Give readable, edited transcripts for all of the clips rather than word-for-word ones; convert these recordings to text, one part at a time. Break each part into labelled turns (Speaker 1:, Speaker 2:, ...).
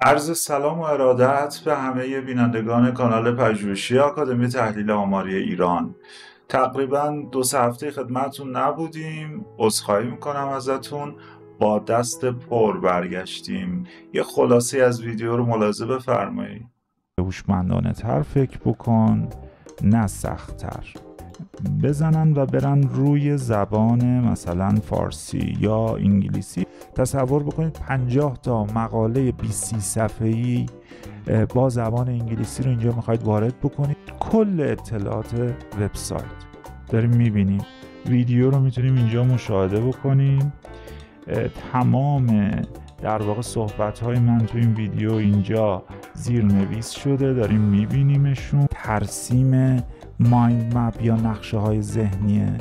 Speaker 1: عرض سلام و ارادت به همه بینندگان کانال پژوهشی آکادمی تحلیل آماری ایران. تقریبا 2 هفته خدمتتون نبودیم، عذرخواهی میکنم ازتون. با دست پر برگشتیم. یه خلاصه از ویدیو رو ملاحظه بفرمایید.
Speaker 2: هوشمندانه تر فکر بکن، نه سخت‌تر. بزنن و برن روی زبان مثلا فارسی یا انگلیسی. تصور بکنید 50 تا مقاله 20 صفحه‌ای با زبان انگلیسی رو اینجا میخواید وارد بکنید. کل اطلاعات وبسایت داریم میبینیم. ویدیو رو میتونیم اینجا مشاهده بکنیم. تمام در واقع صحبت‌های من تو این ویدیو اینجا زیرنویس شده، داریم میبینیمشون. ترسیم مایند مپ یا نقشه های ذهنیه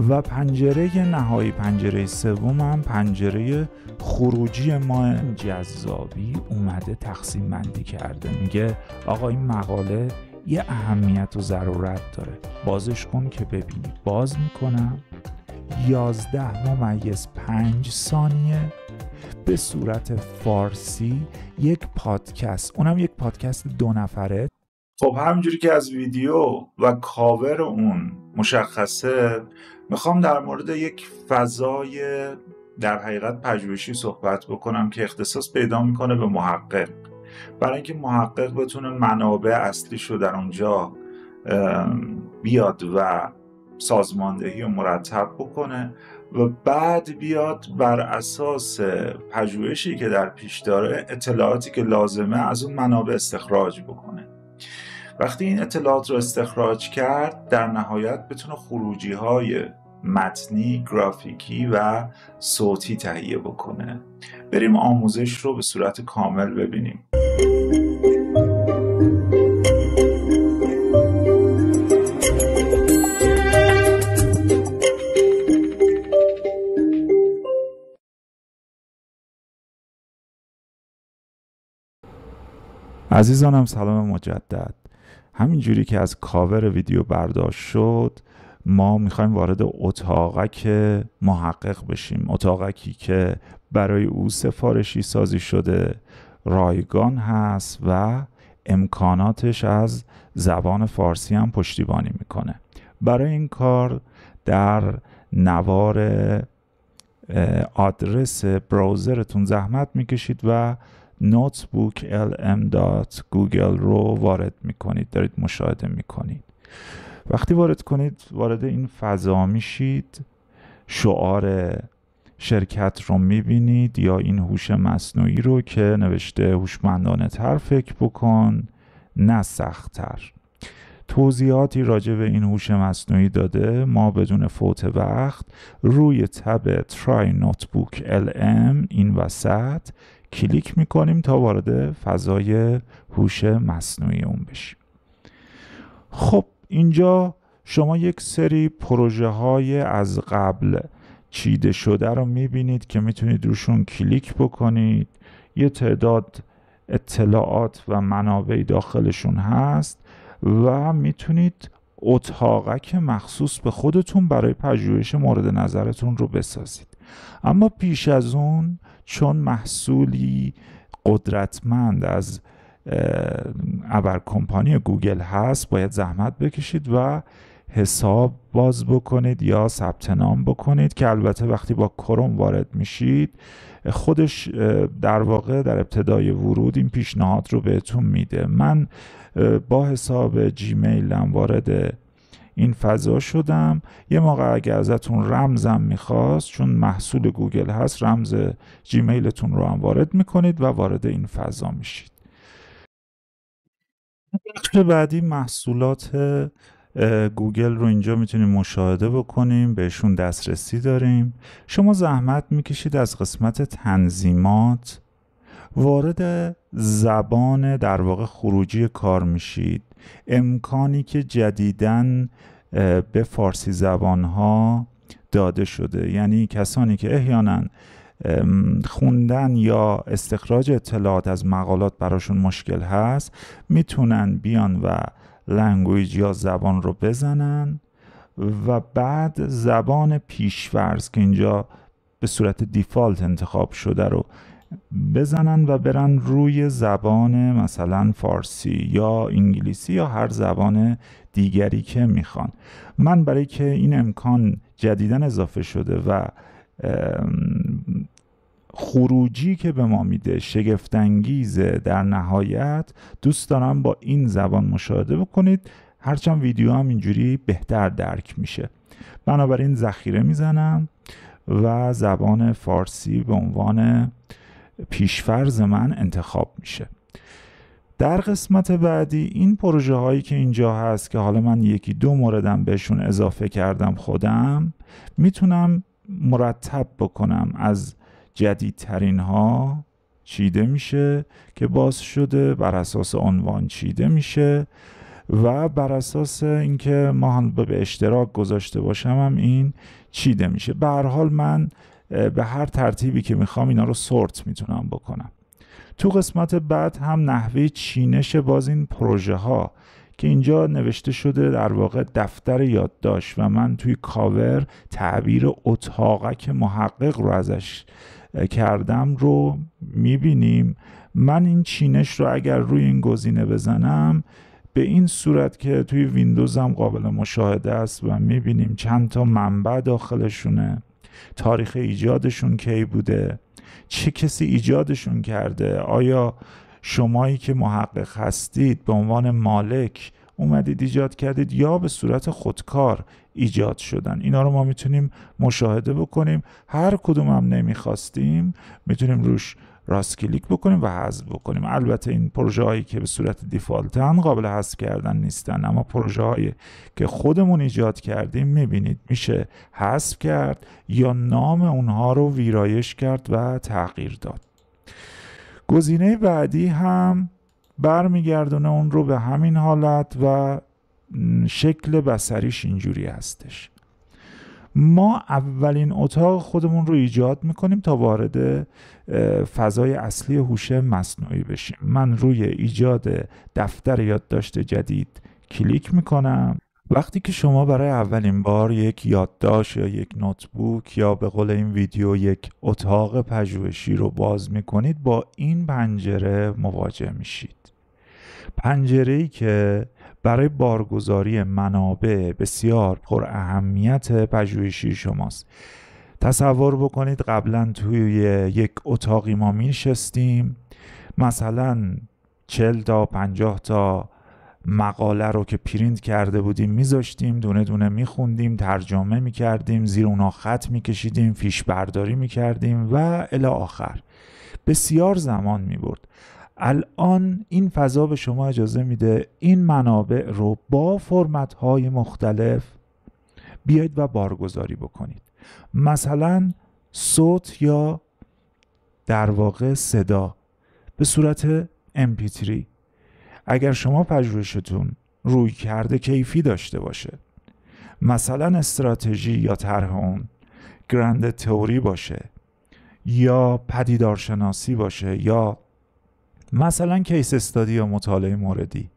Speaker 2: و پنجره نهایی، پنجره سوم هم پنجره خروجی ما. جذابی اومده تقسیم بندی کرده، میگه آقا این مقاله یه اهمیت و ضرورت داره، بازش کن که ببینی. باز میکنم 11.5 ثانیه به صورت فارسی یک پادکست، اونم یک پادکست 2 نفره.
Speaker 1: خب همینجوری که از ویدیو و کاور اون مشخصه، میخوام در مورد یک فضای در حقیقت پژوهشی صحبت بکنم که اختصاص پیدا میکنه به محقق، برای اینکه محقق بتونه منابع اصلیش رو در اونجا بیاد و سازماندهی و مرتب بکنه و بعد بیاد بر اساس پژوهشی که در پیش داره اطلاعاتی که لازمه از اون منابع استخراج بکنه. وقتی این اطلاعات رو استخراج کرد، در نهایت بتونه خروجی های متنی، گرافیکی و صوتی تهیه بکنه. بریم آموزش رو به صورت کامل ببینیم.
Speaker 2: عزیزانم سلام مجدد. همینجوری که از کاور ویدیو برداشت شد، ما میخوایم وارد اتاقک محقق بشیم. اتاقکی که برای او سفارشی سازی شده، رایگان هست و امکاناتش از زبان فارسی هم پشتیبانی میکنه. برای این کار در نوار آدرس براوزرتون زحمت میکشید و notebook lm.google رو وارد میکنید، دارید مشاهده میکنید. وقتی وارد کنید، وارد این فضا میشید، شعار شرکت رو میبینید یا این هوش مصنوعی رو که نوشته هوشمندانه تر فکر بکن، نه سخت‌تر. توضیحاتی راجع به این هوش مصنوعی داده. ما بدون فوت وقت روی تب Try Notebook LM این وسط کلیک میکنیم تا وارد فضای هوش مصنوعی اون بشیم. خب اینجا شما یک سری پروژه های از قبل چیده شده رو میبینید که میتونید روشون کلیک بکنید. یه تعداد اطلاعات و منابع داخلشون هست و میتونید اتاقک مخصوص به خودتون برای پژوهش مورد نظرتون رو بسازید. اما پیش از اون، چون محصولی قدرتمند از ابر کمپانی گوگل هست، باید زحمت بکشید و حساب باز بکنید یا ثبت نام بکنید که البته وقتی با کروم وارد میشید، خودش در واقع در ابتدای ورود این پیشنهاد رو بهتون میده. من با حساب جیمیلم وارد این فضا شدم. یه موقع اگه ازتون رمزم میخواست، چون محصول گوگل هست، رمز جیمیلتون رو هم وارد میکنید و وارد این فضا میشید. بخش بعدی محصولات گوگل رو اینجا میتونیم مشاهده بکنیم، بهشون دسترسی داریم. شما زحمت میکشید از قسمت تنظیمات وارد زبان در واقع خروجی کار میشید. امکانی که جدیداً به فارسی زبانها داده شده، یعنی کسانی که احیانا خوندن یا استخراج اطلاعات از مقالات براشون مشکل هست، میتونن بیان و لنگویج یا زبان رو بزنن و بعد زبان پیش‌فرض که اینجا به صورت دیفالت انتخاب شده رو بزنن و برن روی زبان مثلا فارسی یا انگلیسی یا هر زبان دیگری که میخوان. من برای که این امکان جدیداً اضافه شده و خروجی که به ما میده شگفت‌انگیزه، در نهایت دوست دارم با این زبان مشاهده بکنید، هرچند ویدیو هم اینجوری بهتر درک میشه. بنابراین ذخیره میزنم و زبان فارسی به عنوان پیشفرض من انتخاب میشه. در قسمت بعدی این پروژه هایی که اینجا هست که حالا من یکی دو موردم بهشون اضافه کردم خودم، میتونم مرتب بکنم. از جدیدترین ها چیده میشه که باز شده، بر اساس عنوان چیده میشه و بر اساس اینکه ما هم به اشتراک گذاشته باشم هم این چیده میشه. به هر حال من به هر ترتیبی که میخوام اینا رو سورت میتونم بکنم. تو قسمت بعد هم نحوه چینش باز این پروژه ها که اینجا نوشته شده در واقع دفتر یادداشت و من توی کاور تعبیر اتاقک محقق رو ازش کردم رو میبینیم. من این چینش رو اگر روی این گزینه بزنم به این صورت که توی ویندوز هم قابل مشاهده است و میبینیم چند تا منبع داخلشونه، تاریخ ایجادشون کی بوده، چه کسی ایجادشون کرده، آیا شمایی که محقق هستید به عنوان مالک اومدید ایجاد کردید یا به صورت خودکار ایجاد شدن. اینا رو ما میتونیم مشاهده بکنیم. هر کدوم هم نمیخواستیم میتونیم روش راست کلیک بکنیم و حذف بکنیم. البته این پروژه هایی که به صورت دیفالتن قابل حذف کردن نیستن، اما پروژه هایی که خودمون ایجاد کردیم میبینید میشه حذف کرد یا نام اونها رو ویرایش کرد و تغییر داد. گزینه بعدی هم برمیگردونه اون رو به همین حالت و شکل بصریش اینجوری هستش. ما اولین اتاق خودمون رو ایجاد میکنیم تا وارد فضای اصلی هوش مصنوعی بشیم. من روی ایجاد دفتر یادداشت جدید کلیک میکنم. وقتی که شما برای اولین بار یک یادداشت یا یک نوتبوک یا به قول این ویدیو یک اتاق پژوهشی رو باز میکنید با این پنجره مواجه میشید. پنجره‌ای که برای بارگذاری منابع بسیار پر اهمیت پژوهشی شماست. تصور بکنید قبلا توی یک اتاقی ما میشستیم، مثلا 40 تا 50 تا مقاله رو که پرینت کرده بودیم میذاشتیم، دونه دونه میخوندیم، ترجمه میکردیم، زیر اونا خط میکشیدیم، فیش برداری میکردیم و الی آخر. بسیار زمان میبرد. الان این فضا به شما اجازه میده این منابع رو با فرمت های مختلف بیاید و بارگذاری بکنید. مثلا صوت یا در واقع صدا به صورت MP3. اگر شما پژوهشتون روی کرده کیفی داشته باشه، مثلا استراتژی یا طرح اون گرند تئوری باشه یا پدیدارشناسی باشه یا مثلا کیس استادی یا مطالعه موردی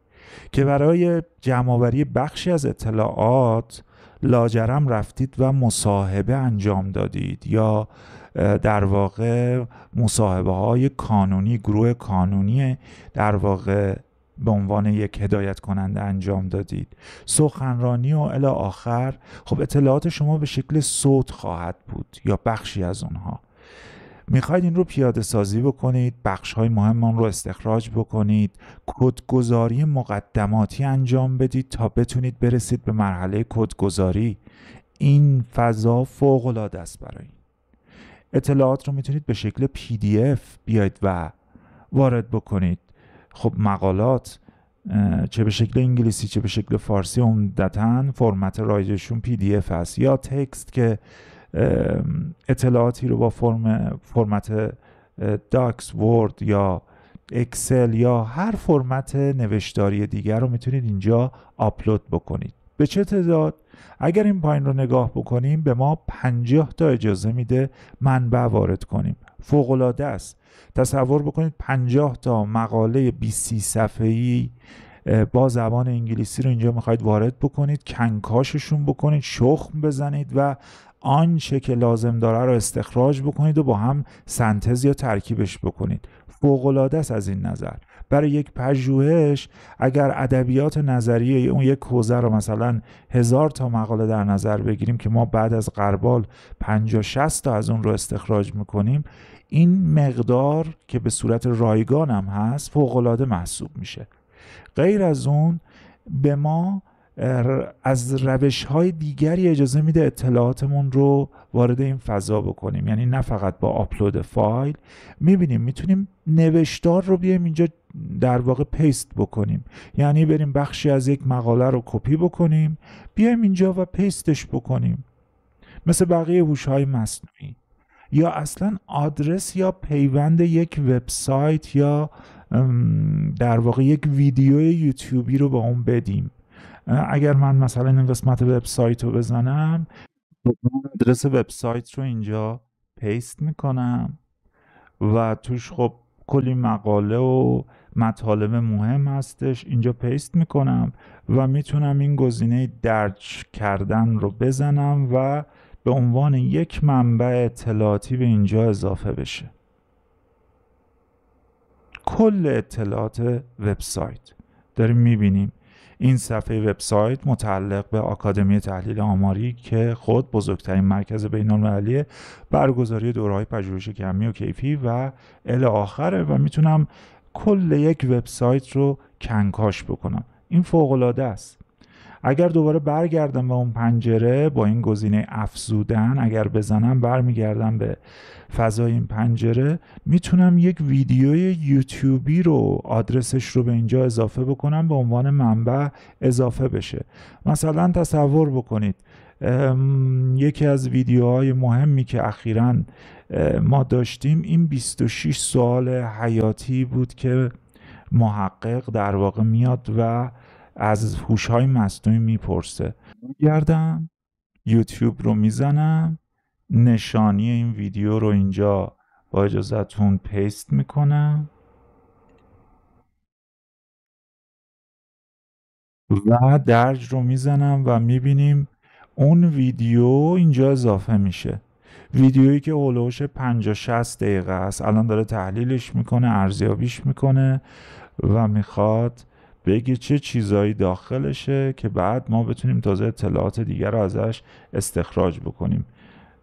Speaker 2: که برای جمع‌آوری بخشی از اطلاعات لاجرم رفتید و مصاحبه انجام دادید یا در واقع مصاحبه های کانونی، گروه کانونی در واقع به عنوان یک هدایت کننده انجام دادید، سخنرانی و الی آخر، خب اطلاعات شما به شکل صوت خواهد بود یا بخشی از اونها. میخواید این رو پیاده سازی بکنید، بخش های مهم اون رو استخراج بکنید، کدگذاری مقدماتی انجام بدید تا بتونید برسید به مرحله کدگذاری. این فضا فوق العاده است. برای این اطلاعات رو میتونید به شکل PDF بیاید و وارد بکنید. خب مقالات چه به شکل انگلیسی چه به شکل فارسی عمدتاً فرمت رایجشون PDF هست، یا تکست که اطلاعاتی رو با فرمت داکس، ورد یا اکسل یا هر فرمت نوشتاری دیگر رو میتونید اینجا آپلود بکنید. به چه تعداد؟ اگر این پایین رو نگاه بکنیم به ما 50 تا اجازه میده منبع وارد کنیم. فوق العاده است. تصور بکنید 50 تا مقاله 20-30 صفحه‌ای با زبان انگلیسی رو اینجا میخواید وارد بکنید، کنکاششون بکنید، شخم بزنید و آنچه که لازم داره رو استخراج بکنید و با هم سنتز یا ترکیبش بکنید. فوق‌العاده است از این نظر. برای یک پژوهش اگر ادبیات نظریه اون یک حوزه رو مثلا 1000 تا مقاله در نظر بگیریم که ما بعد از غربال 50-60 تا از اون رو استخراج میکنیم، این مقدار که به صورت رایگان هم هست فوق‌العاده محسوب میشه. غیر از اون به ما از روش‌های دیگری اجازه میده اطلاعاتمون رو وارد این فضا بکنیم. یعنی نه فقط با آپلود فایل میبینیم میتونیم نوشتار رو بیایم اینجا در واقع پیست بکنیم. یعنی بریم بخشی از یک مقاله رو کپی بکنیم بیایم اینجا و پیستش بکنیم، مثل بقیه هوش‌های مصنوعی. یا اصلا آدرس یا پیوند یک وبسایت یا در واقع یک ویدیو یوتیوبی رو با اون بدیم. اگر من مثلا این قسمت وبسایت رو بزنم، آدرس وبسایت رو اینجا پیست میکنم و توش خب کلی مقاله و مطالب مهم هستش، اینجا پیست میکنم و میتونم این گزینه درج کردن رو بزنم و به عنوان یک منبع اطلاعاتی به اینجا اضافه بشه. کل اطلاعات وبسایت داریم میبینیم. این صفحه وبسایت متعلق به آکادمی تحلیل آماری که خود بزرگترین مرکز بین‌المللی برگزاری دوره‌های پژوهش کمی و کیفی و الی آخره و میتونم کل یک وبسایت رو کنکاش بکنم. این فوق‌العاده است. اگر دوباره برگردم به اون پنجره با این گزینه افزودن، اگر بزنم برمیگردم به فضای این پنجره، میتونم یک ویدیوی یوتیوبی رو آدرسش رو به اینجا اضافه بکنم به عنوان منبع اضافه بشه. مثلا تصور بکنید یکی از ویدیوهای مهمی که اخیراً ما داشتیم این 26 سوال حیاتی بود که محقق در واقع میاد و از هوش‌های مصنوعی میپرسه. گردم یوتیوب رو میزنم، نشانی این ویدیو رو اینجا با اجازهتون پیست میکنم و درج رو میزنم و میبینیم اون ویدیو اینجا اضافه میشه. ویدیویی که هولوش 50-60 دقیقه است، الان داره تحلیلش میکنه، ارزیابیش میکنه و میخواد بگه چه چیزایی داخلشه که بعد ما بتونیم تازه اطلاعات دیگر رو ازش استخراج بکنیم.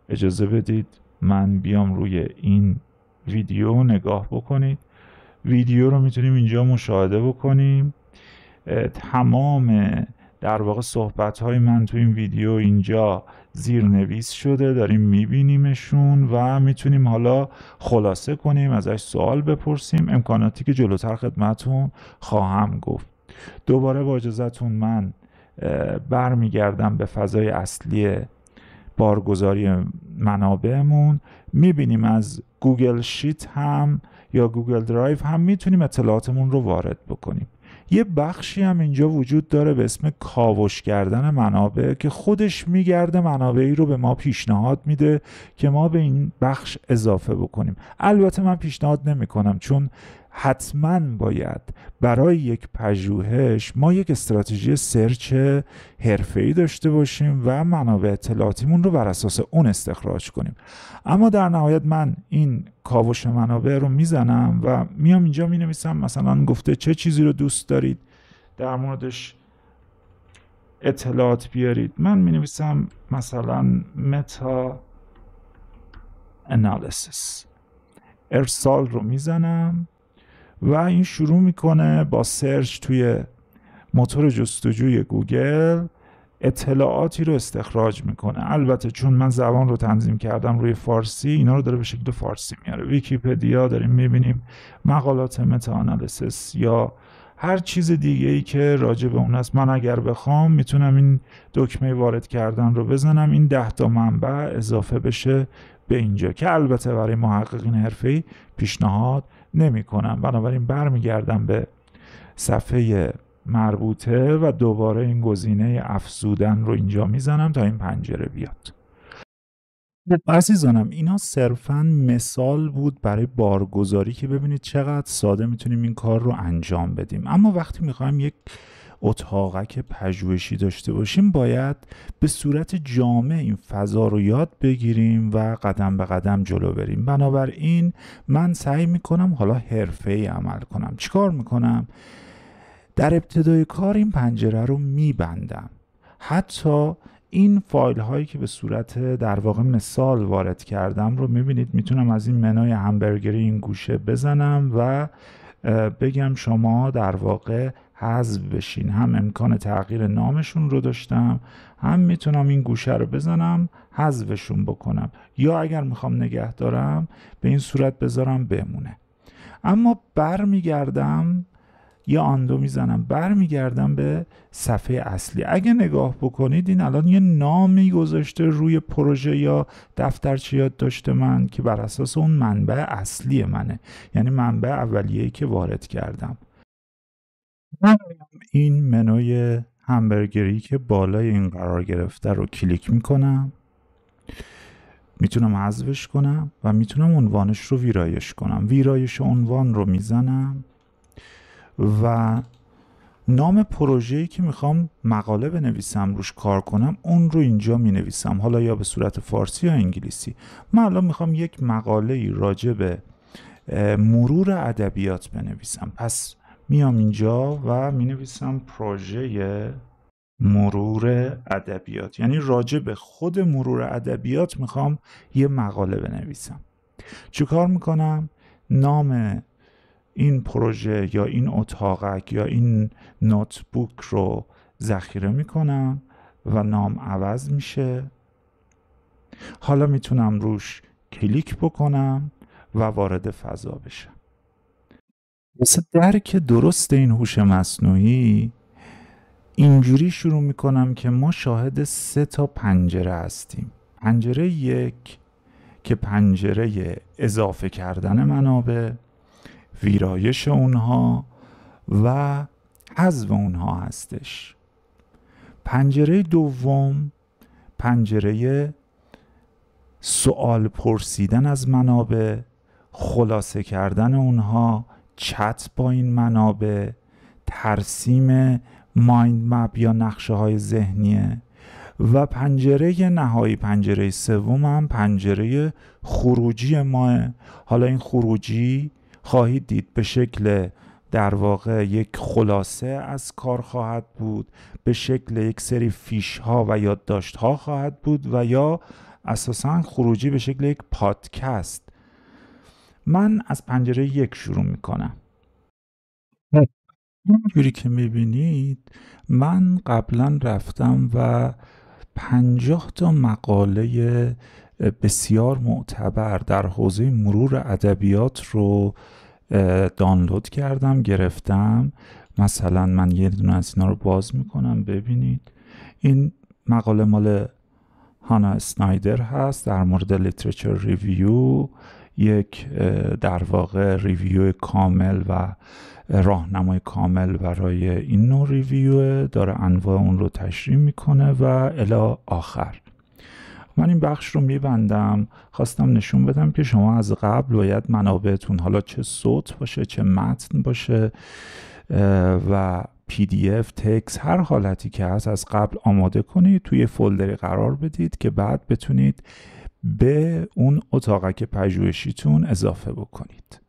Speaker 2: اجازه بدید من بیام روی این ویدیو نگاه بکنید. ویدیو رو میتونیم اینجا مشاهده بکنیم. تمام در واقع صحبت‌های من تو این ویدیو اینجا زیرنویس شده، داریم میبینیمشون و میتونیم حالا خلاصه کنیم، ازش سوال بپرسیم، امکاناتی که جلوتر خدمتون خواهم گفت. دوباره با اجازهتون من برمیگردم به فضای اصلی بارگذاری منابعمون. میبینیم از گوگل شیت هم یا گوگل درایو هم میتونیم اطلاعاتمون رو وارد بکنیم. یه بخشی هم اینجا وجود داره به اسم کاوش کردن منابع که خودش میگرده منابعی رو به ما پیشنهاد میده که ما به این بخش اضافه بکنیم. البته من پیشنهاد نمی کنم، چون حتما باید برای یک پژوهش ما یک استراتژی سرچ حرفه‌ای داشته باشیم و منابع اطلاعاتیمون رو بر اساس اون استخراج کنیم. اما در نهایت من این کاوش منابع رو میزنم و میام اینجا مینویسم مثلا گفته چه چیزی رو دوست دارید در موردش اطلاعات بیارید. من مینویسم مثلا متا انالیسیس، ارسال رو میزنم و این شروع میکنه با سرچ توی موتور جستجوی گوگل اطلاعاتی رو استخراج میکنه. البته چون من زبان رو تنظیم کردم روی فارسی، اینا رو داره به شکل فارسی میاره. ویکیپدیا داریم میبینیم، مقالات متا آنالیسیس یا هر چیز دیگه ای که راجع به اون هست. من اگر بخوام میتونم این دکمه وارد کردن رو بزنم، این 10 تا منبع اضافه بشه به اینجا که البته برای محققین حرفه‌ای پیشنهاد نمی کنم. بنابراین برمیگردم به صفحه مربوطه و دوباره این گزینه افزودن رو اینجا میزنم تا این پنجره بیاد. عزیزانم اینا صرفاً مثال بود برای بارگذاری که ببینید چقدر ساده میتونیم این کار رو انجام بدیم. اما وقتی میخوایم یک اتاقک پژوهشی داشته باشیم باید به صورت جامع این فضا رو یاد بگیریم و قدم به قدم جلو بریم. بنابراین من سعی میکنم حالا حرفه‌ای عمل کنم. چیکار میکنم؟ در ابتدای کار این پنجره رو میبندم. حتی این فایل هایی که به صورت در واقع مثال وارد کردم رو میبینید میتونم از این منوی همبرگری این گوشه بزنم و بگم شما در واقع حذف بشین. هم امکان تغییر نامشون رو داشتم، هم میتونم این گوشه رو بزنم حذفشون بکنم، یا اگر میخوام نگه دارم به این صورت بذارم بمونه. اما برمیگردم یا آندو میزنم، برمیگردم به صفحه اصلی. اگه نگاه بکنید این الان یه نامی گذاشته روی پروژه یا دفترچه یادداشت من که بر اساس اون منبع اصلی منه، یعنی منبع اولیه‌ای که وارد کردم. این منوی همبرگری که بالای این قرار گرفته رو کلیک میکنم، میتونم حذفش کنم و میتونم عنوانش رو ویرایش کنم. ویرایش عنوان رو میزنم و نام پروژه‌ای که میخوام مقاله بنویسم روش کار کنم اون رو اینجا مینویسم، حالا یا به صورت فارسی یا انگلیسی. من الان میخوام یک مقاله راجع به مرور ادبیات بنویسم، پس میام اینجا و مینویسم پروژه مرور ادبیات، یعنی راجع به خود مرور ادبیات میخوام یه مقاله بنویسم. چیکار میکنم؟ نام این پروژه یا این اتاقک یا این نوتبوک رو ذخیره میکنم و نام عوض میشه. حالا میتونم روش کلیک بکنم و وارد فضا بشم. واسه درک درست این هوش مصنوعی اینجوری شروع میکنم که ما شاهد 3 تا پنجره هستیم. پنجره 1 که پنجره اضافه کردن منابع، ویرایش اونها و حذف اونها هستش. پنجره 2 پنجره سوال پرسیدن از منابع، خلاصه کردن اونها، چت با این منابع، ترسیم مایند مپ یا نقشه های ذهنیه. و پنجره نهایی، پنجره 3 هم پنجره خروجی ماه. حالا این خروجی خواهید دید به شکل در واقع یک خلاصه از کار خواهد بود، به شکل یک سری فیش ها و یادداشت ها خواهد بود و یا اساساً خروجی به شکل یک پادکست. من از پنجره 1 شروع میکنم. اینجوری که میبینید من قبلا رفتم و 50 تا مقاله بسیار معتبر در حوزه مرور ادبیات رو دانلود کردم، گرفتم. مثلا من یه دونه از اینا رو باز میکنم، ببینید این مقاله مال هانا اسنایدر هست در مورد لیترچر ریویو، یک در واقع ریویو کامل و راهنمای کامل برای این نوع ریویو داره، انواع اون رو تشریح میکنه و الی آخر. من این بخش رو میبندم. خواستم نشون بدم که شما از قبل باید منابعتون، حالا چه صوت باشه چه متن باشه و PDF، تکست، هر حالتی که هست از قبل آماده کنید، توی فولدری قرار بدید که بعد بتونید به اون اتاقک پژوهشیتون اضافه بکنید.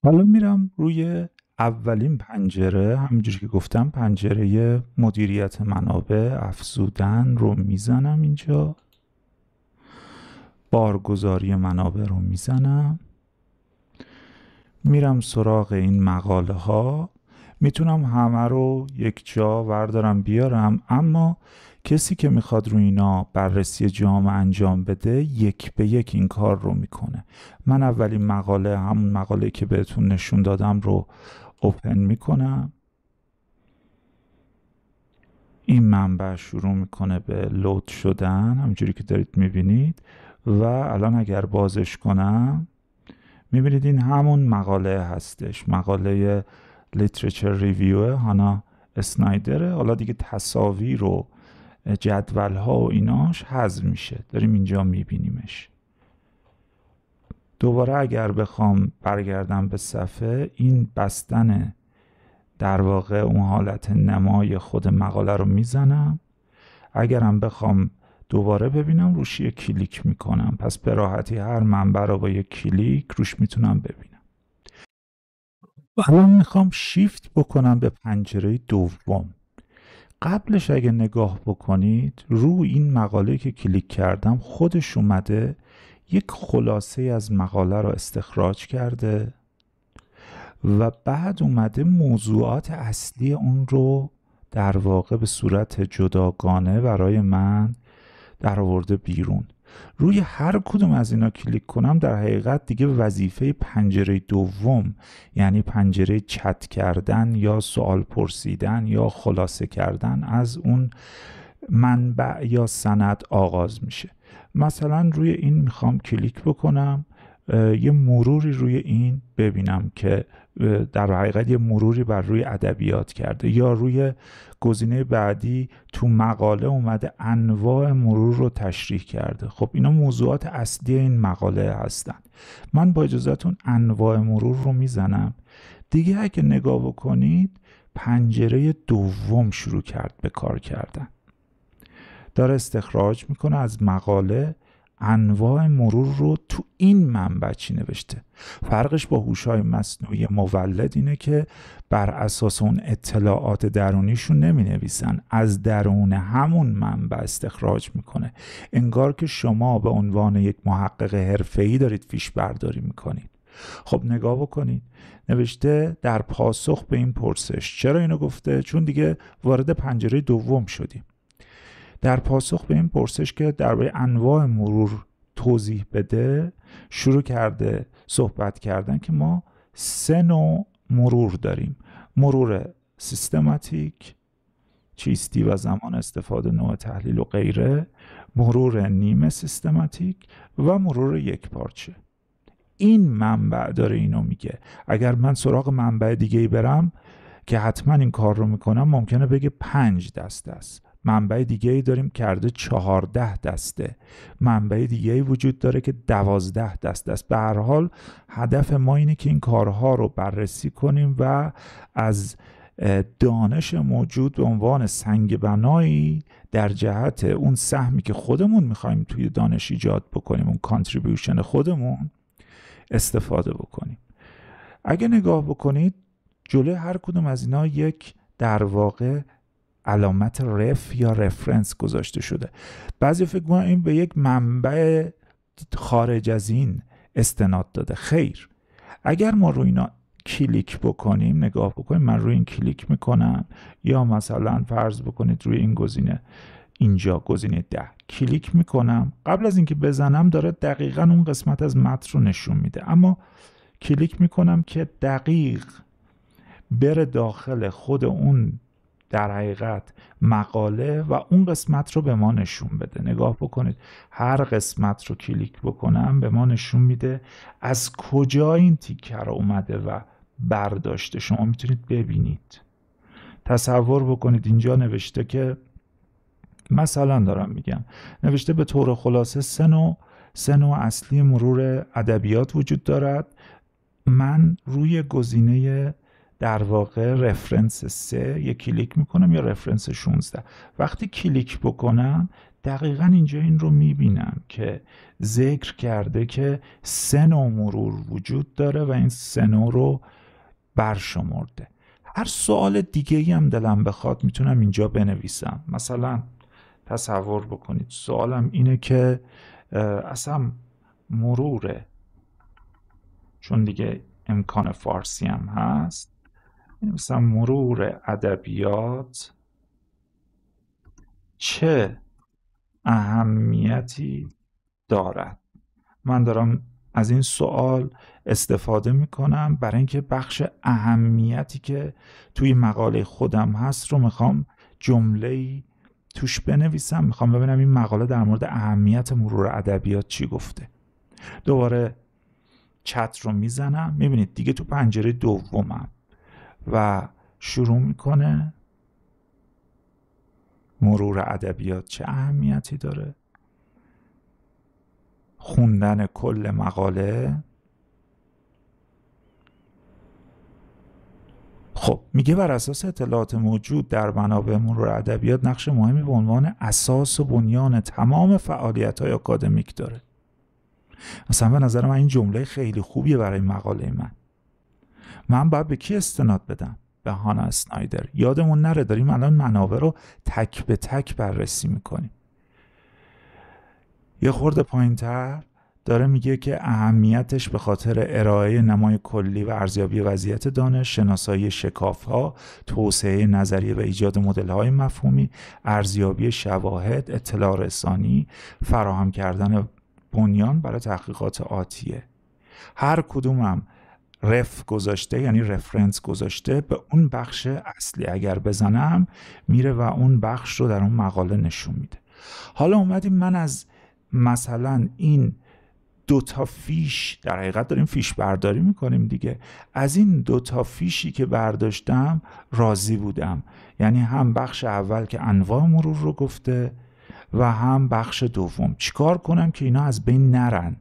Speaker 2: حالا میرم روی اولین پنجره، همونجوری که گفتم پنجره مدیریت منابع افزودن رو میزنم اینجا، بارگذاری منابع رو میزنم، میرم سراغ این مقاله ها. میتونم همه رو یک جا وردارم بیارم، اما کسی که میخواد رو اینا بررسی جامع انجام بده یک به یک این کار رو میکنه. من اولین مقاله، همون مقاله که بهتون نشون دادم رو اوپن میکنم. این منبع شروع میکنه به لود شدن همونجوری که دارید میبینید و الان اگر بازش کنم میبینید این همون مقاله هستش، مقاله لیترچر ریویو هانا اسنایدره. حالا دیگه تصاویر و جدول ها و ایناش حذف میشه، داریم اینجا میبینیمش. دوباره اگر بخوام برگردم به صفحه، این بستن در واقع اون حالت نمای خود مقاله رو میزنم. اگرم بخوام دوباره ببینم روش یک کلیک میکنم، پس به راحتی هر منبع رو با یک کلیک روش میتونم ببینم. الان میخوام شیفت بکنم به پنجره دوم. قبلش اگه نگاه بکنید رو این مقاله که کلیک کردم خودش اومده یک خلاصه از مقاله رو استخراج کرده و بعد اومده موضوعات اصلی اون رو در واقع به صورت جداگانه برای من در آورده بیرون. روی هر کدوم از اینا کلیک کنم در حقیقت دیگه وظیفه پنجره دوم، یعنی پنجره چت کردن یا سوال پرسیدن یا خلاصه کردن از اون منبع یا سند آغاز میشه. مثلا روی این میخوام کلیک بکنم، یه مروری روی این ببینم که در حقیقت یه مروری بر روی ادبیات کرده، یا روی گزینه بعدی تو مقاله اومده انواع مرور رو تشریح کرده. خب اینا موضوعات اصلی این مقاله هستن. من با اجازهتون انواع مرور رو میزنم دیگه. اگه نگاه بکنید پنجره دوم شروع کرد به کار کردن، داره استخراج میکنه از مقاله انواع مرور رو تو این منبع چی نوشته. فرقش با هوش‌های مصنوعی مولد اینه که بر اساس اون اطلاعات درونیشون نمی نویسن، از درون همون منبع استخراج میکنه. انگار که شما به عنوان یک محقق حرفه‌ای دارید فیش برداری میکنید. خب نگاه بکنید، نوشته در پاسخ به این پرسش. چرا اینو گفته؟ چون دیگه وارد پنجره دوم شدیم. در پاسخ به این پرسش که درباره انواع مرور توضیح بده، شروع کرده صحبت کردن که ما 3 نوع مرور داریم: مرور سیستماتیک، چیستی و زمان استفاده، نوع تحلیل و غیره، مرور نیمه سیستماتیک و مرور یک پارچه. این منبع داره اینو میگه. اگر من سراغ منبع دیگه ای برم که حتما این کار رو میکنم، ممکنه بگه 5 دسته است. منبع دیگه ای داریم کرده 14 دسته. منبع دیگه ای وجود داره که 12 دسته است. به هر حال هدف ما اینه که این کارها رو بررسی کنیم و از دانش موجود به عنوان سنگ بنایی در جهت اون سهمی که خودمون میخوایم توی دانش ایجاد بکنیم، اون کانتریبیوشن خودمون، استفاده بکنیم. اگه نگاه بکنید جلوی هر کدوم از اینا یک در واقع علامت رف یا رفرنس گذاشته شده. بعضی فکر می‌کنن این به یک منبع خارج از این استناد داده. خیر، اگر ما روی اینا کلیک بکنیم، نگاه بکنیم، من روی این کلیک میکنم، یا مثلا فرض بکنید روی این گزینه، اینجا گزینه 10 کلیک میکنم، قبل از اینکه بزنم داره دقیقاً اون قسمت از متن رو نشون میده، اما کلیک میکنم که دقیق بره داخل خود اون در حقیقت مقاله و اون قسمت رو به ما نشون بده. نگاه بکنید، هر قسمت رو کلیک بکنم به ما نشون میده از کجا این تیکه رو اومده و برداشته. شما میتونید ببینید. تصور بکنید اینجا نوشته که مثلا دارم میگم، نوشته به طور خلاصه 3 نوع اصلی مرور ادبیات وجود دارد. من روی گزینه در واقع رفرنس 3 یک کلیک میکنم، یا رفرنس 16. وقتی کلیک بکنم دقیقا اینجا این رو میبینم که ذکر کرده که 3 نوع مرور وجود داره و این 3 نوع رو برشمرده. هر سوال دیگه ای هم دلم بخواد میتونم اینجا بنویسم. مثلا تصور بکنید سوالم اینه که اصلا مروره، چون دیگه امکان فارسی هم هست، مثلا مرور ادبیات چه اهمیتی دارد. من دارم از این سوال استفاده میکنم برای اینکه بخش اهمیتی که توی مقاله خودم هست رو میخوام جمله‌ای توش بنویسم. میخوام ببینم این مقاله در مورد اهمیت مرور ادبیات چی گفته. دوباره چت رو میزنم، میبینید دیگه تو پنجره دومم و شروع میکنه مرور ادبیات چه اهمیتی داره، خوندن کل مقاله. خب خب میگه بر اساس اطلاعات موجود در منابع مرور ادبیات نقش مهمی به عنوان اساس و بنیان تمام فعالیت‌های آکادمیک داره. مثلا به نظر من این جمله خیلی خوبیه برای مقاله من باید به کی استناد بدم؟ به هانا اسنایدر. یادمون نره داریم الان منابع رو تک به تک بررسی میکنیم. یه خورده پایین‌تر داره میگه که اهمیتش به خاطر ارائه نمای کلی و ارزیابی وضعیت دانش، شناسایی شکاف‌ها، توسعه نظریه و ایجاد مدل‌های مفهومی، ارزیابی شواهد، اطلاع رسانی، فراهم کردن بنیان برای تحقیقات آتیه. هر کدومم رف گذاشته، یعنی رفرنس گذاشته به اون بخش اصلی. اگر بزنم میره و اون بخش رو در اون مقاله نشون میده. حالا اومدیم من از مثلا این 2 فیش، در حقیقت داریم فیش برداری میکنیم دیگه، از این 2 فیشی که برداشتم راضی بودم. یعنی هم بخش اول که انواع مرور رو گفته و هم بخش دوم. چیکار کنم که اینا از بین نرن؟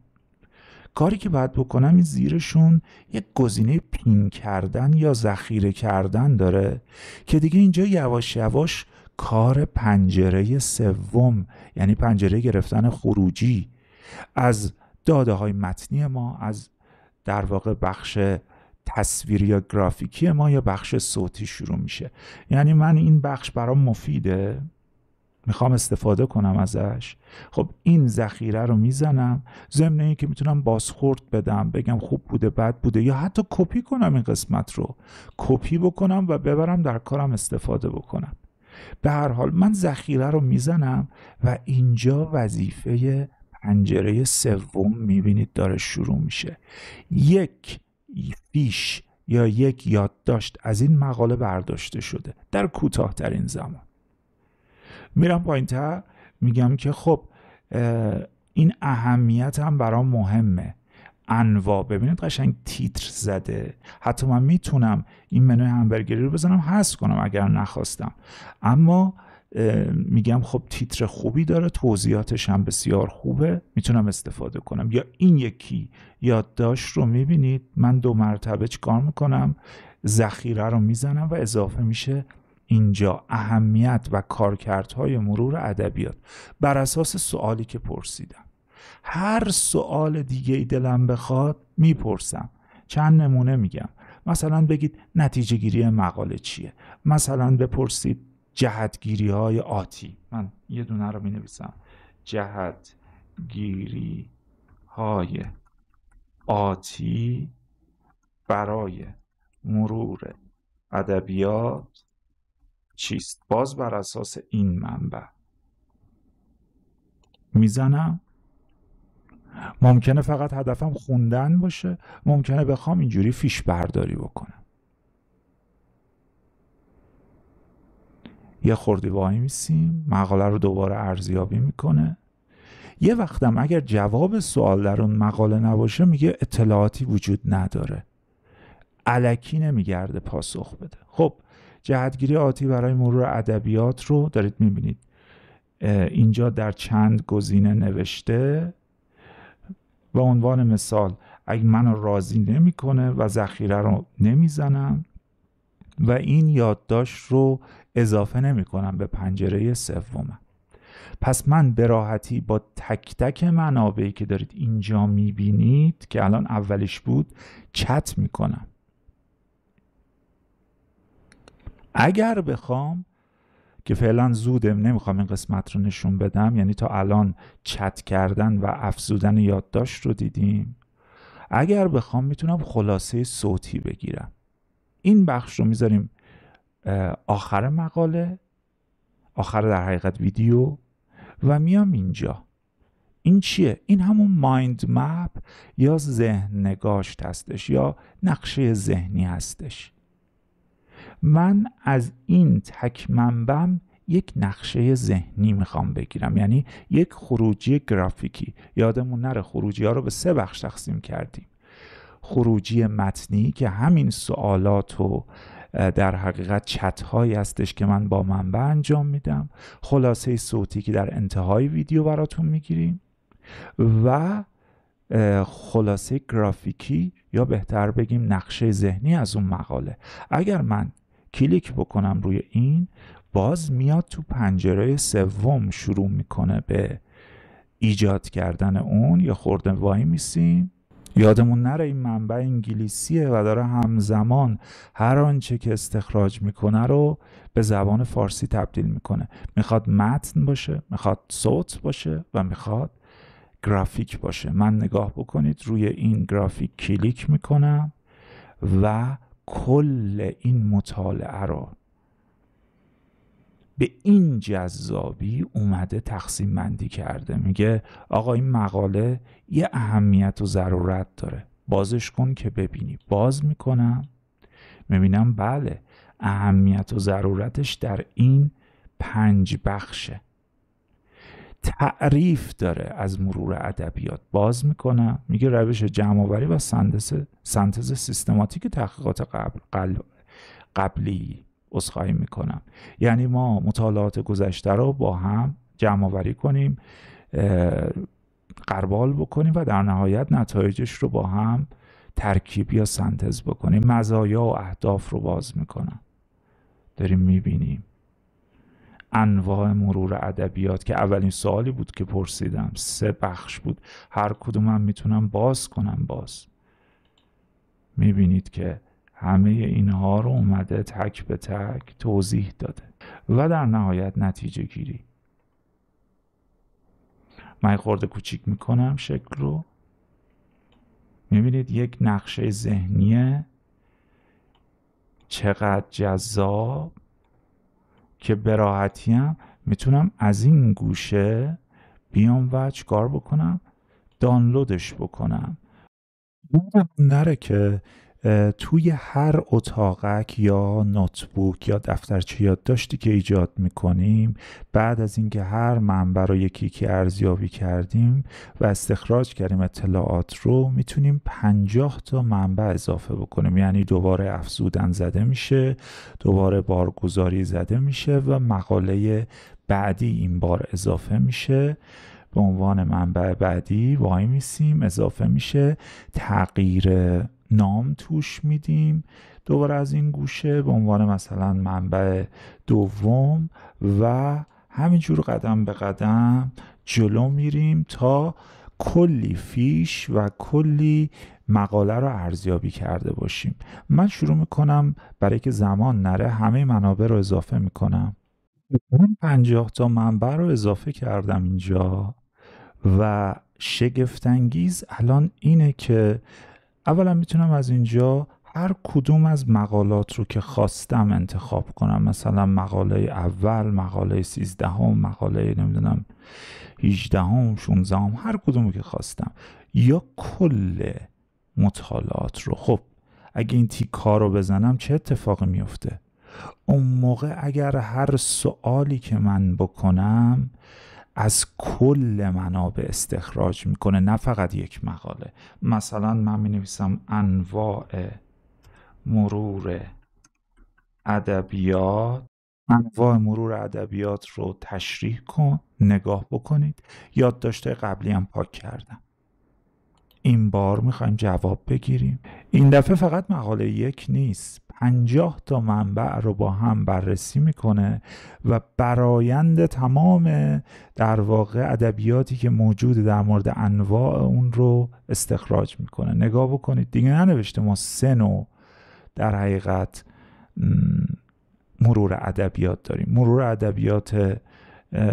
Speaker 2: کاری که باید بکنم این زیرشون یک گزینه پین کردن یا ذخیره کردن داره که دیگه اینجا یواش یواش کار پنجره سوم، یعنی پنجره گرفتن خروجی از داده های متنی ما، از در واقع بخش تصویری یا گرافیکی ما یا بخش صوتی شروع میشه. یعنی من این بخش برام مفیده، میخوام استفاده کنم ازش. خب این ذخیره رو میزنم، ضمن اینکه میتونم بازخورد بدم، بگم خوب بوده بد بوده، یا حتی کپی کنم این قسمت رو کپی بکنم و ببرم در کارم استفاده بکنم. به هر حال من ذخیره رو میزنم و اینجا وظیفه پنجره سوم میبینید داره شروع میشه. یک فیش یا یک یادداشت از این مقاله برداشته شده در کوتاه‌ترین زمان. میرم پایین‌تر میگم که خب این اهمیت هم برام مهمه. انواع، ببینید قشنگ تیتر زده. حتی من میتونم این منوی همبرگری رو بزنم حذف کنم اگر نخواستم، اما میگم خب تیتر خوبی داره، توضیحاتش هم بسیار خوبه، میتونم استفاده کنم. یا این یکی یادداشت رو میبینید من 2 مرتبه چیکار میکنم؟ ذخیره رو میزنم و اضافه میشه اینجا اهمیت و کارکردهای مرور ادبیات بر اساس سوالی که پرسیدم. هر سوال دیگه ای دلم بخواد میپرسم. چند نمونه میگم. مثلا بگید نتیجه گیری مقاله چیه؟ مثلا بپرسید جهتگیری های آتی. من یه دونه رو مینویسم، جهتگیری های آتی برای مرور ادبیات چیست؟ باز بر اساس این منبع میزنم. ممکنه فقط هدفم خوندن باشه، ممکنه بخوام اینجوری فیش برداری بکنم. یه خردی وای میسیم، مقاله رو دوباره ارزیابی میکنه. یه وقتم اگر جواب سوال در اون مقاله نباشه میگه اطلاعاتی وجود نداره، الکی نمیگرده پاسخ بده. خب جهتگیری آتی برای مرور ادبیات رو دارید میبینید اینجا در چند گزینه نوشته. به عنوان مثال اگه منو راضی نمیکنه و ذخیره رو نمیزنم و این یادداشت رو اضافه نمیکنم به پنجره سوم. پس من به راحتی با تک تک منابعی که دارید اینجا میبینید که الان اولیش بود چت میکنم. اگر بخوام، که فعلا زوده نمیخوام این قسمت رو نشون بدم، یعنی تا الان چت کردن و افزودن یادداشت رو دیدیم، اگر بخوام میتونم خلاصه صوتی بگیرم. این بخش رو میذاریم آخر مقاله، آخر در حقیقت ویدیو، و میام اینجا. این چیه؟ این همون مایند مپ یا ذهن نگاشت هستش یا نقشه ذهنی هستش. من از این تک منبعم یک نقشه ذهنی میخوام بگیرم، یعنی یک خروجی گرافیکی. یادمون نره خروجی ها رو به 3 بخش تقسیم کردیم. خروجی متنی که همین سوالات و در حقیقت چت هایی هستش که من با منبع انجام میدم، خلاصه صوتی که در انتهای ویدیو براتون میگیریم، و خلاصه گرافیکی یا بهتر بگیم نقشه ذهنی از اون مقاله. اگر من کلیک بکنم روی این، باز میاد تو پنجره سوم شروع میکنه به ایجاد کردن اون. یا خورده وای میسیم، یادمون نره این منبع انگلیسیه و داره همزمان هر آنچه که استخراج میکنه رو به زبان فارسی تبدیل میکنه. میخواد متن باشه، میخواد صوت باشه و میخواد گرافیک باشه. من نگاه بکنید روی این گرافیک کلیک میکنم و کل این مطالعه رو به این جذابی اومده تقسیم بندی کرده. میگه آقا این مقاله یه اهمیت و ضرورت داره، بازش کن که ببینی. باز میکنم، میبینم بله اهمیت و ضرورتش در این 5 بخشه. تعریف داره از مرور ادبیات. باز میکنم، میگه روش جمع‌آوری و سنتز سیستماتیک تحقیقات قبلی. عذرخواهی میکنم، یعنی ما مطالعات گذشته رو با هم جمع‌آوری کنیم، غربال بکنیم و در نهایت نتایجش رو با هم ترکیب یا سنتز بکنیم. مزایا و اهداف رو باز میکنم. داریم میبینیم انواع مرور ادبیات که اولین سوالی بود که پرسیدم. 3 بخش بود، هر کدومم میتونم باز کنم. باز میبینید که همه اینها رو اومده تک به تک توضیح داده و در نهایت نتیجه گیری. من خورده کوچیک میکنم شکل رو، میبینید یک نقشه ذهنیه چقدر جذاب که به راحتی هم میتونم از این گوشه بیام و چیکار بکنم؟ دانلودش بکنم. نره که توی هر اتاقک یا نوتبوک یا دفترچه یادداشتی که ایجاد میکنیم، بعد از اینکه هر منبع رو یکی ارزیابی کردیم و استخراج کردیم اطلاعات رو، میتونیم 50 تا منبع اضافه بکنیم. یعنی دوباره افزودن زده میشه، دوباره بارگذاری زده میشه و مقاله بعدی این بار اضافه میشه به عنوان منبع بعدی. وای میسیم، اضافه میشه، تغییر نام توش میدیم دوباره از این گوشه به عنوان مثلا منبع دوم و همینجور قدم به قدم جلو میریم تا کلی فیش و کلی مقاله رو ارزیابی کرده باشیم. من شروع میکنم برای که زمان نره همه منابع رو اضافه میکنم. من 50 تا منبع رو اضافه کردم اینجا و شگفت‌انگیز الان اینه که اولا میتونم از اینجا هر کدوم از مقالات رو که خواستم انتخاب کنم. مثلا مقاله اول، مقاله 13، مقاله نمیدونم 18، 16، هر کدوم رو که خواستم، یا کل مطالعات رو. خب اگه این تیکا رو بزنم چه اتفاقی میفته؟ اون موقع اگر هر سوالی که من بکنم از کل منابع استخراج میکنه، نه فقط یک مقاله. مثلا من مینویسم انواع مرور ادبیات، انواع مرور ادبیات رو تشریح کن. نگاه بکنید یادداشت‌های قبلی هم پاک کردم. این بار میخوایم جواب بگیریم. این دفعه فقط مقاله 1 نیست، 50 تا منبع رو با هم بررسی میکنه و برایند تمام در واقع ادبیاتی که موجود در مورد انواع اون رو استخراج میکنه. نگاه بکنید دیگه ننوشته ما 3 نوع در حقیقت مرور ادبیات داریم: مرور ادبیات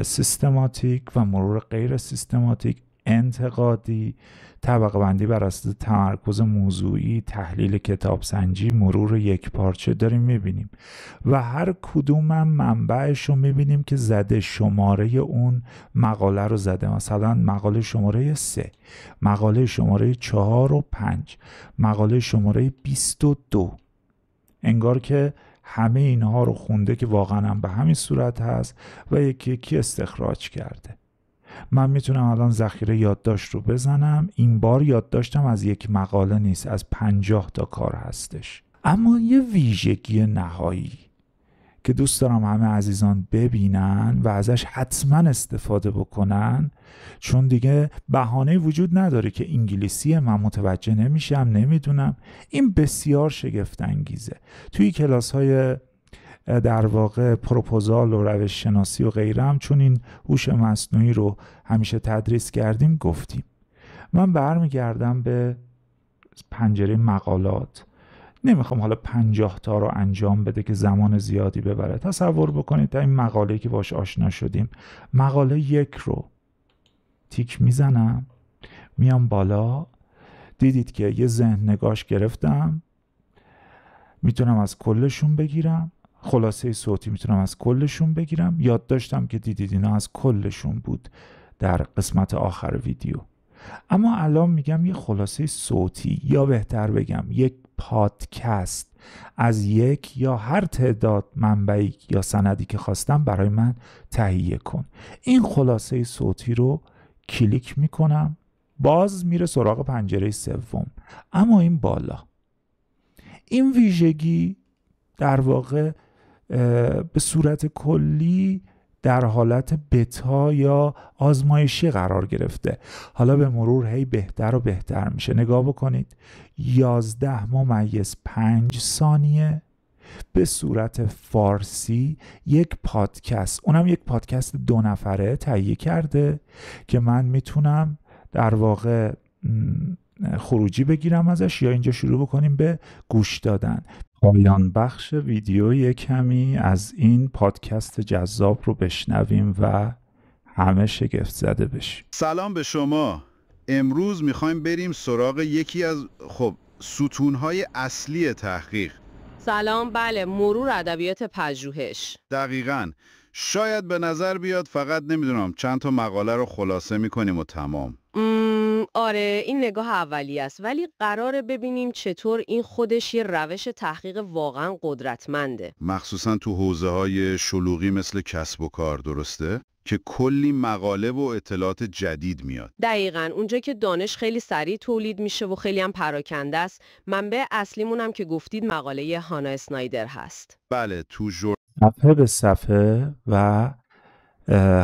Speaker 2: سیستماتیک و مرور غیر سیستماتیک، انتقادی، طبقه بندی بر اساس تمرکز موضوعی، تحلیل کتاب سنجی، مرور یک پارچه داریم میبینیم و هر کدوم هم منبعش رو میبینیم که زده شماره اون مقاله رو زده. مثلا مقاله شماره 3، مقاله شماره 4 و 5، مقاله شماره 22. انگار که همه اینها رو خونده که واقعا هم به همین صورت هست و یکی یکی استخراج کرده. من میتونم الان ذخیره یادداشت رو بزنم. این بار یادداشتم از یک مقاله نیست، از 50 تا کار هستش. اما یه ویژگی نهایی که دوست دارم همه عزیزان ببینن و ازش حتما استفاده بکنن، چون دیگه بهانه وجود نداره که انگلیسی من متوجه نمیشم، نمیدونم. این بسیار شگفت انگیزه. توی کلاس های در واقع پروپوزال و روش شناسی و غیره هم چون این هوش مصنوعی رو همیشه تدریس کردیم گفتیم. من برمیگردم به پنجره مقالات. نمیخوام حالا 50 تا رو انجام بده که زمان زیادی ببره. تصور بکنید تا این مقاله‌ای که باش آشنا شدیم، مقاله 1 رو تیک میزنم، میام بالا، دیدید که یه ذهن نگاش گرفتم، میتونم از کلشون بگیرم، خلاصه صوتی میتونم از کلشون بگیرم، یاد داشتم که دیدید اینا از کلشون بود در قسمت آخر ویدیو. اما الان میگم یه خلاصه صوتی، یا بهتر بگم یک پادکست از یک یا هر تعداد منبعی یا سندی که خواستم برای من تهیه کن. این خلاصه صوتی رو کلیک میکنم، باز میره سراغ پنجره سوم. اما این بالا، این ویژگی در واقع به صورت کلی در حالت بتا یا آزمایشی قرار گرفته. حالا به مرور هی بهتر و بهتر میشه. نگاه بکنید، 11.5 ثانیه به صورت فارسی یک پادکست، اونم یک پادکست 2 نفره تهیه کرده که من میتونم در واقع خروجی بگیرم ازش یا اینجا شروع بکنیم به گوش دادن. پایان بخش ویدیو یک کمی از این پادکست جذاب رو بشنویم و همه شگفت زده بشیم.
Speaker 3: سلام به شما. امروز میخوایم بریم سراغ یکی از ستونهای اصلی تحقیق.
Speaker 4: سلام، بله، مرور ادبیات پژوهش.
Speaker 3: دقیقاً. شاید به نظر بیاد فقط نمیدونم چند تا مقاله رو خلاصه میکنیم و تمام.
Speaker 4: آره، این نگاه اولیه است، ولی قراره ببینیم چطور این خودش یه روش تحقیق واقعا قدرتمنده.
Speaker 3: مخصوصا تو حوزه‌های شلوغی مثل کسب و کار، درسته؟ که کلی مقاله و اطلاعات جدید میاد.
Speaker 4: دقیقاً، اونجا که دانش خیلی سریع تولید میشه و خیلی هم پراکنده است. منبع اصلیمون هم که گفتید مقاله هانا اسنایدر هست.
Speaker 3: بله، تو
Speaker 2: صفحه به صفحه و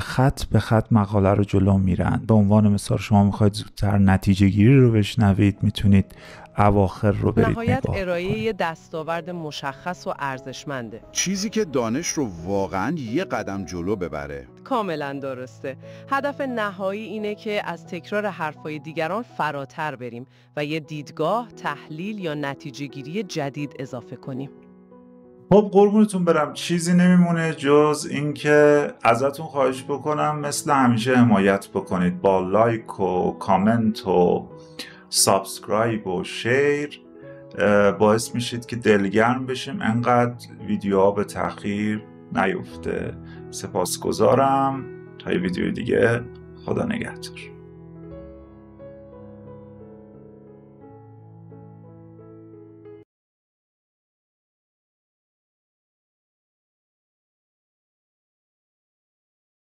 Speaker 2: خط به خط مقاله رو جلو میرن. به عنوان مثال شما میخواید زودتر نتیجه گیری رو بشنوید، میتونید اواخر رو برید
Speaker 4: نهایت
Speaker 2: نگاه
Speaker 4: ارائه
Speaker 2: کنید.
Speaker 4: یه دستاورد مشخص و ارزشمنده.
Speaker 3: چیزی که دانش رو واقعاً یه قدم جلو ببره.
Speaker 4: کاملا درسته. هدف نهایی اینه که از تکرار حرفای دیگران فراتر بریم و یه دیدگاه، تحلیل یا نتیجه گیری جدید اضافه کنیم.
Speaker 1: خب قربونتون برم، چیزی نمیمونه جز این که ازتون خواهش بکنم مثل همیشه حمایت بکنید با لایک و کامنت و سابسکرایب و شیر. باعث میشید که دلگرم بشیم انقدر ویدیوها به تأخیر نیفته. سپاسگزارم. تا یه ویدیو دیگه، خدا نگهدار.